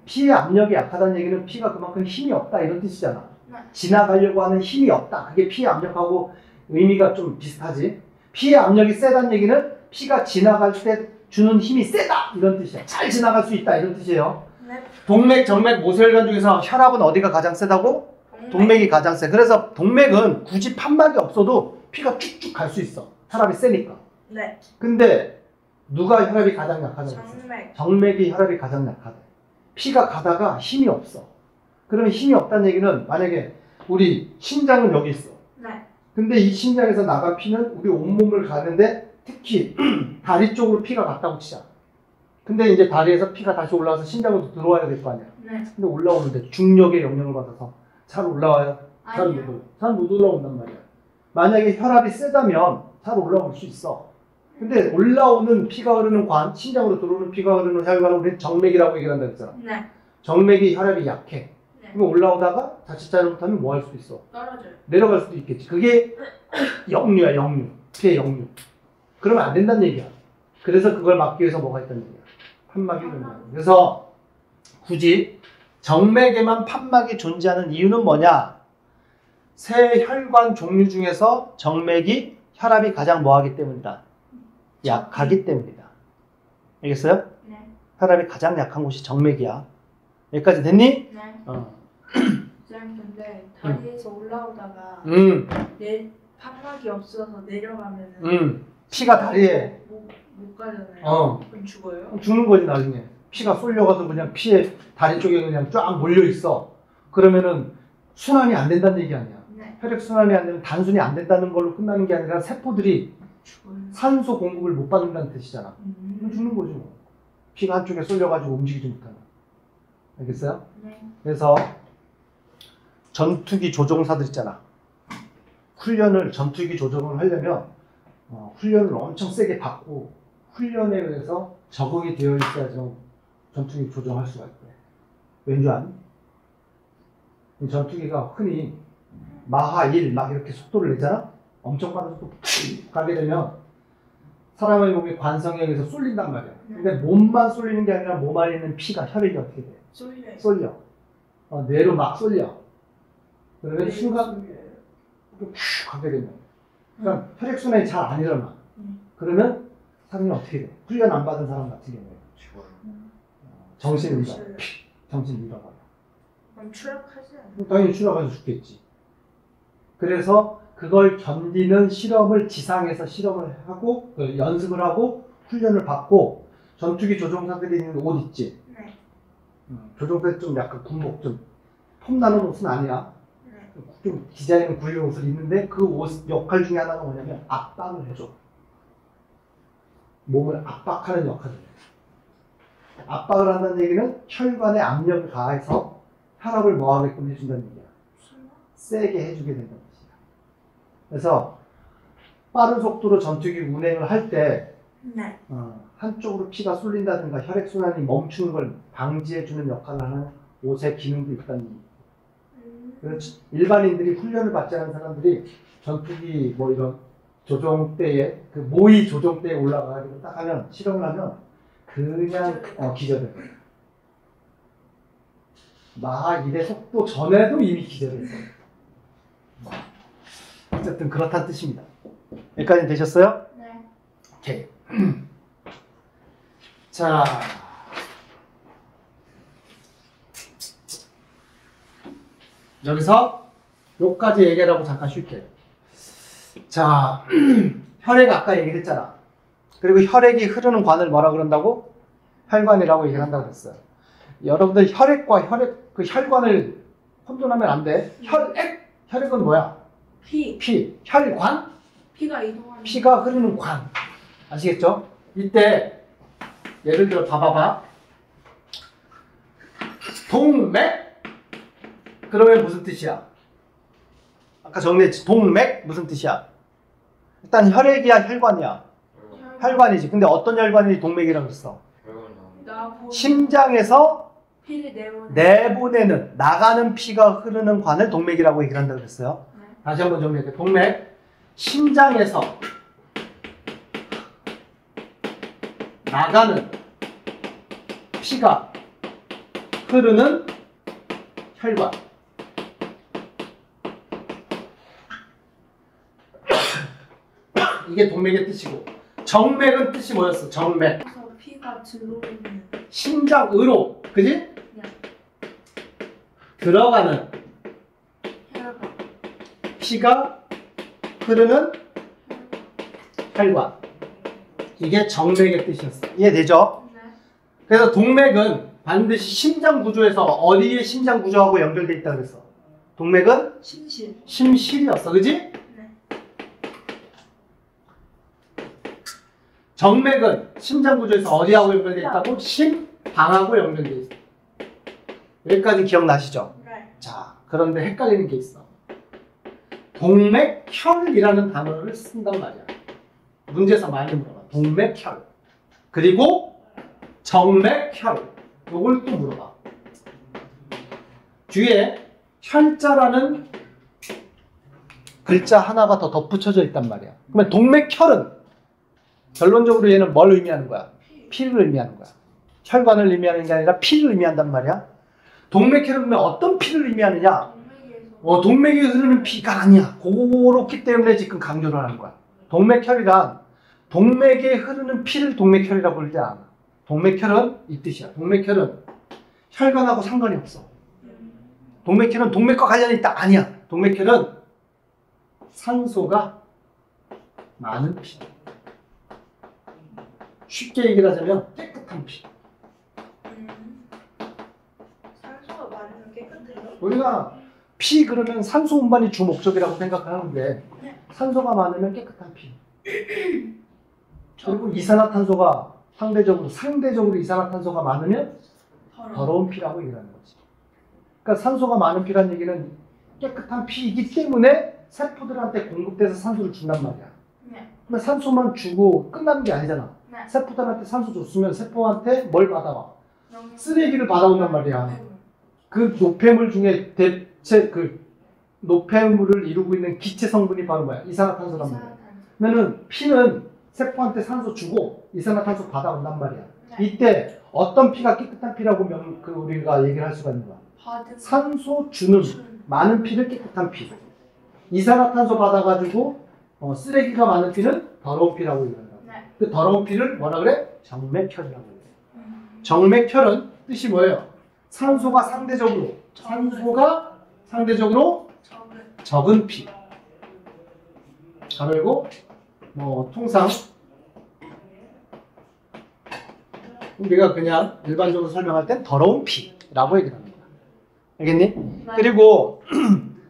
피의 압력이 약하다는 얘기는 피가 그만큼 힘이 없다 이런 뜻이잖아. 네. 지나가려고 하는 힘이 없다. 그게 피의 압력하고 의미가 좀 비슷하지. 피의 압력이 세다는 얘기는 피가 지나갈 때 주는 힘이 세다 이런 뜻이야. 잘 지나갈 수 있다 이런 뜻이에요. 네. 동맥, 정맥, 모세혈관 중에서 혈압은 어디가 가장 세다고? 동맥이 가장 세. 그래서 동맥은 굳이 판막이 없어도 피가 쭉쭉 갈 수 있어. 혈압이 세니까. 네. 근데 누가 혈압이 가장 약하다고 했어? 정맥. 정맥이 혈압이 가장 약하다. 피가 가다가 힘이 없어. 그러면 힘이 없다는 얘기는 만약에 우리 심장은 여기 있어. 네. 근데 이 심장에서 나간 피는 우리 온몸을 가는데 특히 다리 쪽으로 피가 갔다고 치자. 근데 이제 다리에서 피가 다시 올라와서 심장으로 들어와야 될 거 아니야. 네. 근데 올라오는데 중력의 영향을 받아서 잘 올라와요? 잘 아니요. 못 올라온단 말이야. 만약에 혈압이 세다면 잘 올라올 수 있어. 근데 올라오는 피가 흐르는 관, 심장으로 들어오는 피가 흐르는 혈관을 우리는 정맥이라고 얘기를 한다 그랬잖아. 네. 정맥이 혈압이 약해. 네. 그럼 올라오다가 자칫 잘못하면 뭐 할 수도 있어? 떨어져요. 내려갈 수도 있겠지. 그게 역류야, 역류. 피의 역류. 그러면 안 된다는 얘기야. 그래서 그걸 막기 위해서 뭐가 있다는 얘기야. 판막이 존재하는. 그래서 굳이 정맥에만 판막이 존재하는 이유는 뭐냐? 세 혈관 종류 중에서 정맥이 혈압이 가장 뭐하기 때문이다. 약하기 때문이다. 알겠어요? 네. 혈압이 가장 약한 곳이 정맥이야. 여기까지 됐니? 네. 어. 쌤 근데 다리에서 올라오다가 판막이 없어서 내려가면은 피가 다리에 못 가잖아요. 어. 그럼 죽어요? 죽는 거지 나중에. 피가 쏠려가서 그냥 피에 다리 쪽에 그냥 쫙 몰려 있어. 그러면은 순환이 안 된다는 얘기 아니야. 네. 혈액 순환이 안 되면 단순히 안 된다는 걸로 끝나는 게 아니라 세포들이 죽어요. 산소 공급을 못 받는다는 뜻이잖아. 그럼 죽는 거지 뭐. 피가 한쪽에 쏠려가지고 움직이지 못하는. 알겠어요? 네. 그래서 전투기 조종사들 있잖아. 전투기 조종을 하려면 훈련을 엄청 세게 받고 훈련에 의해서 적응이 되어 있어야 좀 전투기 조종할 수가 있대. 왠지 아니? 이 전투기가 흔히 마하 1 막 이렇게 속도를 내잖아? 엄청 빠른 속도 가게 되면 사람의 몸이 관성에 의해서 쏠린단 말이야. 근데 몸만 쏠리는 게 아니라 몸 안에 있는 피가, 혈액이 어떻게 돼? 쏠려요. 쏠려. 뇌로 막 쏠려. 그러면 순간 쭉 가게 되면. 그러니까 혈액순환이 잘 안 일어나. 그러면 사람이 어떻게 돼? 훈련 안 받은 사람 같은 경우에 정신을 잃어. 정신을 잃어버려. 그럼 추락하지 않아요? 당연히 추락해서 죽겠지. 그래서 그걸 견디는 실험을 지상에서 실험을 하고 연습을 하고 훈련을 받고 전투기 조종사들이 입는 옷 있지. 네. 조종사 좀 약간 군복 좀 폼나는 옷은 아니야. 네. 좀 디자인 굴린 옷을 입는데 그 옷 역할 중에 하나가 뭐냐면 압박을 해줘. 몸을 압박하는 역할을 해. 압박을 한다는 얘기는 혈관에 압력을 가해서 혈압을 뭐하게끔 해준다는 얘기야. 세게 해주게 된다는 뜻이야. 그래서 빠른 속도로 전투기 운행을 할 때 네. 한쪽으로 피가 쏠린다든가 혈액순환이 멈추는 걸 방지해주는 역할을 하는 옷의 기능도 있다는 얘기야. 그래서 일반인들이 훈련을 받지 않은 사람들이 전투기 뭐 이런 조종대에 그 모의 조종대에 올라가가지고 딱 하면 실험을 하면 그냥 기절해. 마하 1의 속도 전에도 이미 기절했어. 어쨌든 그렇다는 뜻입니다. 여기까지 되셨어요? 네. 오케이. 자. 여기서 요까지 얘기하라고 잠깐 쉴게요. 자, 혈액 아까 얘기했잖아. 그리고 혈액이 흐르는 관을 뭐라 그런다고? 혈관이라고 얘기를 한다고 그랬어요. 여러분들 혈액과 그 혈관을 혼돈하면 안 돼. 혈액은 뭐야? 혈관? 피가 이동하는. 피가 흐르는 관. 아시겠죠? 이때 예를 들어 봐봐. 동맥? 그러면 무슨 뜻이야? 아까 정리했지. 동맥 무슨 뜻이야? 일단 혈액이야 혈관이야? 혈관이지. 근데 어떤 혈관이 동맥이라고 했어? 심장에서 피를 내보내는 나가는 피가 흐르는 관을 동맥이라고 얘기를 한다고 그랬어요. 네. 다시 한번 정리할게요. 동맥 심장에서 나가는 피가 흐르는 혈관. 이게 동맥의 뜻이고, 정맥은 뜻이 뭐였어? 정맥. 그래서 피가 들어오는. 심장으로, 그지? 네. 들어가는 혈관. 피가 흐르는 혈관. 이게 정맥의 뜻이었어. 이해되죠? 네. 그래서 동맥은 반드시 심장 구조에서 어디에 심장 구조하고 연결돼 있다 그랬어? 동맥은 심실. 심실이었어, 그지? 네. 정맥은 심장 구조에서 어디하고 연결돼 있다고? 심방하고 연결돼 있어. 여기까지 기억나시죠? 네. 자, 그런데 헷갈리는 게 있어. 동맥혈이라는 단어를 쓴단 말이야. 문제에서 많이 물어봐. 동맥혈. 그리고 정맥혈. 요걸 또 물어봐. 뒤에 혈자라는 글자 하나가 더 덧붙여져 있단 말이야. 그러면 동맥혈은 결론적으로 얘는 뭘 의미하는 거야? 피를 의미하는 거야. 혈관을 의미하는 게 아니라 피를 의미한단 말이야. 동맥혈은 어떤 피를 의미하느냐? 동맥에서 동맥에 흐르는 피가 아니야. 그렇기 때문에 지금 강조를 하는 거야. 동맥혈이란 동맥에 흐르는 피를 동맥혈이라고 부르지 않아. 동맥혈은 이 뜻이야. 동맥혈은 혈관하고 상관이 없어. 동맥혈은 동맥과 관련이 있다. 아니야. 동맥혈은 산소가 많은 피. 쉽게 얘기를 하자면 깨끗한 피. 산소가 많으면 깨끗해요? 우리가 피 그러면 산소 운반이 주 목적이라고 생각하는데 산소가 많으면 깨끗한 피. 그리고 이산화탄소가 상대적으로 이산화탄소가 많으면 더러운 피라고 얘기하는 거지. 그러니까 산소가 많은 피라는 얘기는 깨끗한 피이기 때문에 세포들한테 공급돼서 산소를 준단 말이야. 네. 근데 산소만 주고 끝나는 게 아니잖아. 네. 세포들한테 산소 줬으면 세포한테 뭘 받아와? 영양- 쓰레기를 받아온단 말이야. 그 노폐물 중에 대체 그 노폐물을 이루고 있는 기체 성분이 바로 뭐야? 이산화탄소란 말이야. 이산화탄소. 그러면은 피는 세포한테 산소 주고 이산화탄소 받아온단 말이야. 네. 이때 어떤 피가 깨끗한 피라고 우리가 얘기를 할 수가 있는 거야. 받은 산소 주는 많은 피를 깨끗한 피. 이산화탄소 받아가지고 쓰레기가 많은 피는 더러운 피라고 얘기한다. 네. 그 더러운 피를 뭐라 그래? 정맥혈이라고 그래. 정맥혈은 뜻이 뭐예요? 산소가 상대적으로 적은 피. 그리고 통상 우리가 그냥 일반적으로 설명할 땐 더러운 피라고 얘기를 합니다. 알겠니? 네. 그리고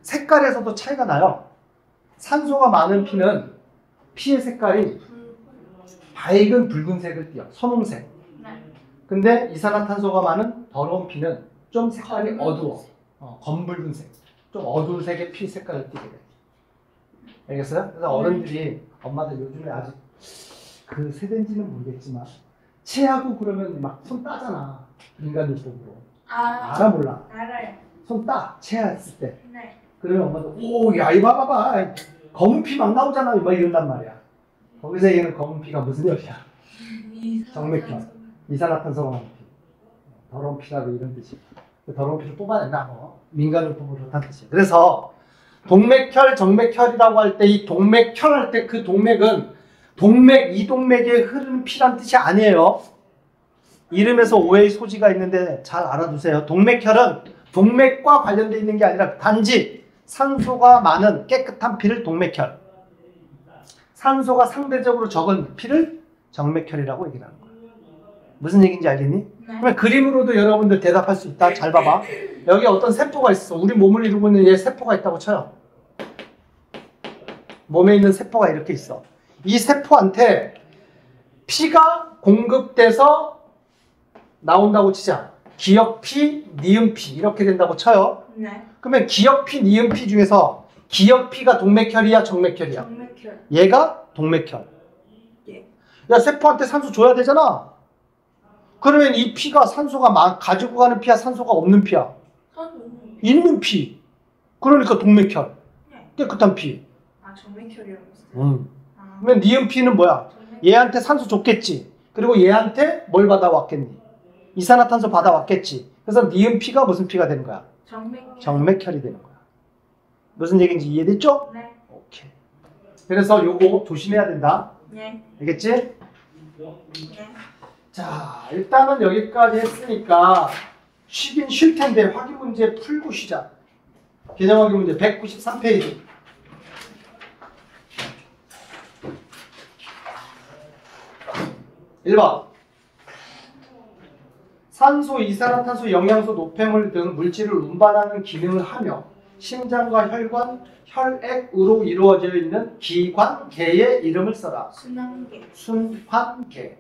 색깔에서도 차이가 나요. 산소가 많은 피는 피의 색깔이 밝은 붉은색을 띠어. 선홍색. 네. 근데 이산화탄소가 많은 더러운 피는 좀 색깔이 어두워. 검붉은색. 좀 어두운 색의 피 색깔을 띠게 돼. 알겠어요? 그래서 어른들이 엄마들 요즘에 아직 그 세대인지는 모르겠지만 체하고 그러면 막 손 따잖아. 민간요법으로. 알아 몰라? 알아요. 손 따. 체했을 때. 네. 그러면 엄마도 야 이거 봐봐. 검은 피 막 나오잖아. 막 이런단 말이야. 거기서 얘는 검은 피가 무슨 혈이야? 정맥혈. 이산화탄소가 많은 피. 더러운 피라고 이런 뜻이야. 그 더러운 피를 뽑아낸다. 민간요법으로 그렇다는 뜻이야. 그래서 동맥혈, 정맥혈이라고 할 때 이 동맥혈 할 때 그 동맥은 이 동맥에 흐르는 피란 뜻이 아니에요. 이름에서 오해의 소지가 있는데 잘 알아두세요. 동맥혈은 동맥과 관련되어 있는 게 아니라 단지 산소가 많은 깨끗한 피를 동맥혈, 산소가 상대적으로 적은 피를 정맥혈이라고 얘기하는 거예요. 무슨 얘기인지 알겠니? 네. 그러면 그림으로도 여러분들 대답할 수 있다. 잘 봐봐. 여기 어떤 세포가 있어. 우리 몸을 이루고 있는 얘 세포가 있다고 쳐요. 몸에 있는 세포가 이렇게 있어. 이 세포한테 피가 공급돼서 나온다고 치자. 기역피, 니은피 이렇게 된다고 쳐요. 네. 그러면 기역피, 니은피 중에서 기역피가 동맥혈이야, 정맥혈이야? 정맥혈. 얘가 동맥혈. 예. 야, 세포한테 산소 줘야 되잖아. 그러면 이 피가 산소가 가지고 가는 피야, 산소가 없는 피야? 산소. 있는 피. 그러니까 동맥혈. 네. 깨끗한 피. 아 정맥혈이라고 했어요. 아, 그러면 니은피는 뭐야? 정맥- 얘한테 산소 줬겠지. 그리고 얘한테 뭘 받아왔겠니? 이산화탄소 받아왔겠지. 그래서 니은피가 무슨 피가 되는 거야? 정맥혈. 정맥혈이 되는 거야. 무슨 얘기인지 이해됐죠? 네. 오케이. 그래서 요거 조심해야 된다. 네. 알겠지? 네. 자, 일단은 여기까지 했으니까 쉬긴 쉴 텐데 확인 문제 풀고 쉬자. 개념 확인 문제 193페이지. 1번. 산소, 이산화탄소, 영양소, 노폐물 등 물질을 운반하는 기능을 하며 심장과 혈관, 혈액으로 이루어져 있는 기관, 개의 이름을 써라. 순환계. 순환계.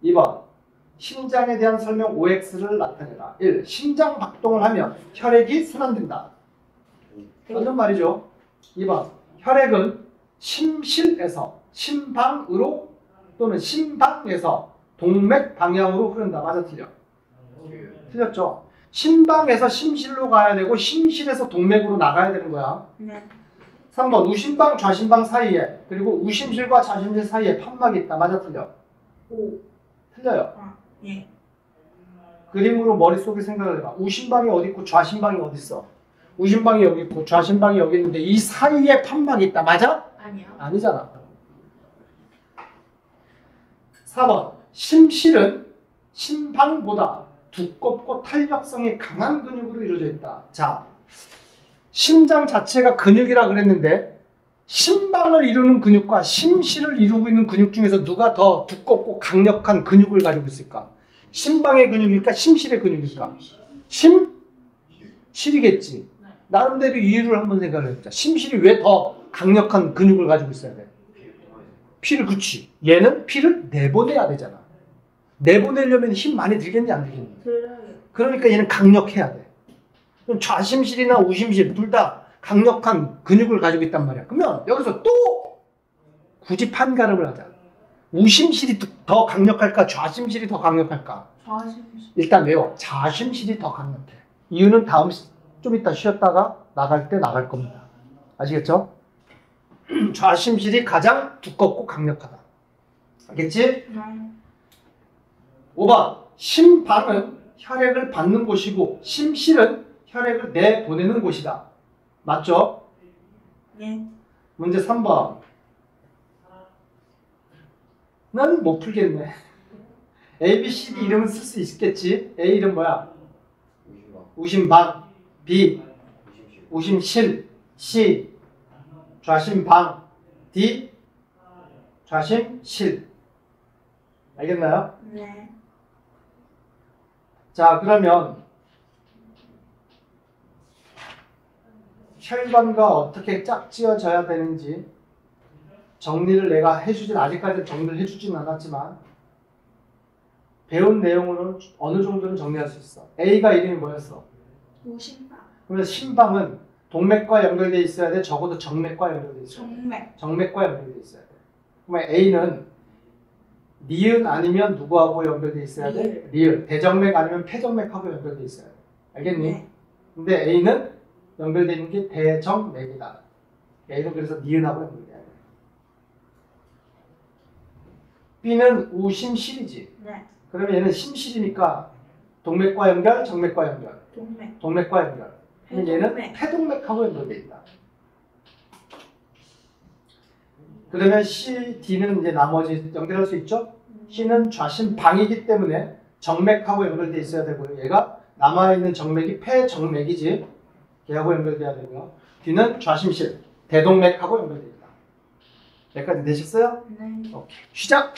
2번. 심장에 대한 설명 OX를 나타내라. 1. 심장 박동을 하면 혈액이 순환된다. 맞는 말이죠. 2번. 혈액은 심실에서 심방으로 또는 심방에서 동맥 방향으로 흐른다. 맞아, 틀려? 틀렸죠? 심방에서 심실로 가야 되고 심실에서 동맥으로 나가야 되는 거야. 네. 3번 우심방 좌심방 사이에 그리고 우심실과 좌심실 사이에 판막이 있다. 맞아, 틀려? 오. 틀려요. 예. 그림으로 머릿속에 생각을 해봐. 우심방이 어디 있고 좌심방이 어디 있어? 우심방이 여기 있고 좌심방이 여기 있는데 이 사이에 판막이 있다. 맞아? 아니요. 아니잖아. 4번 심실은 심방보다 두껍고 탄력성이 강한 근육으로 이루어져 있다. 자, 심장 자체가 근육이라 그랬는데 심방을 이루는 근육과 심실을 이루고 있는 근육 중에서 누가 더 두껍고 강력한 근육을 가지고 있을까? 심방의 근육일까? 심실의 근육일까? 심실이겠지. 나름대로 이유를 한번 생각을 해보자. 심실이 왜 더 강력한 근육을 가지고 있어야 돼? 피를, 그치. 얘는 피를 내보내야 되잖아. 내보내려면 힘 많이 들겠니, 안 들겠니? 들어요. 그러니까 얘는 강력해야 돼. 그럼 좌심실이나 우심실 둘 다 강력한 근육을 가지고 있단 말이야. 그러면 여기서 또 굳이 판가름을 하자. 우심실이 더 강력할까? 좌심실이 더 강력할까? 좌심실. 일단 외워. 좌심실이 더 강력해. 이유는 좀 이따 쉬었다가 나갈 때 나갈 겁니다. 아시겠죠? 좌심실이 가장 두껍고 강력하다. 알겠지? 네. 5번 심방은 혈액을 받는 곳이고 심실은 혈액을 내보내는 곳이다. 맞죠? 예. 문제 3번. 난 못 풀겠네. A, B, C, D 이름은 쓸 수 있겠지? A 이름 뭐야? 우심방. B 우심실. C 좌심방. D 좌심실. 알겠나요? 네. 자, 그러면 혈관과 어떻게 짝지어져야 되는지 정리를 내가 아직까지 정리를 해주진 않았지만 배운 내용으로는 어느 정도는 정리할 수 있어. A가 이름이 뭐였어? 우심방. 그러면 심방은 동맥과 연결되어 있어야 돼? 적어도 정맥과 연결되어 있어야 돼? 정맥. 정맥과 연결되어 있어야 돼. 그러면 A는 니은 아니면 누구하고 연결되어 있어야 돼? 니은. 대정맥 아니면 폐정맥하고 연결되어 있어야 돼. 알겠니? 네. 근데 A는 연결되어 있는 게 대정맥이다. A는 그래서 니은하고 연결돼야 돼. B는 우심실이지. 네. 그러면 얘는 심실이니까 동맥과 연결, 정맥과 연결. 동맥. 동맥과 연결. 그럼 얘는 폐동맥. 폐동맥하고 연결되어 있다. 그러면 C, D는 이제 나머지 연결할 수 있죠? C는 좌심방이기 때문에 정맥하고 연결되어 있어야 되고요. 얘가 남아있는 정맥이 폐정맥이지. 걔하고 연결돼야 되고요. D는 좌심실, 대동맥하고 연결되어 있다. 여기까지 되셨어요? 네. 오케이. 시작!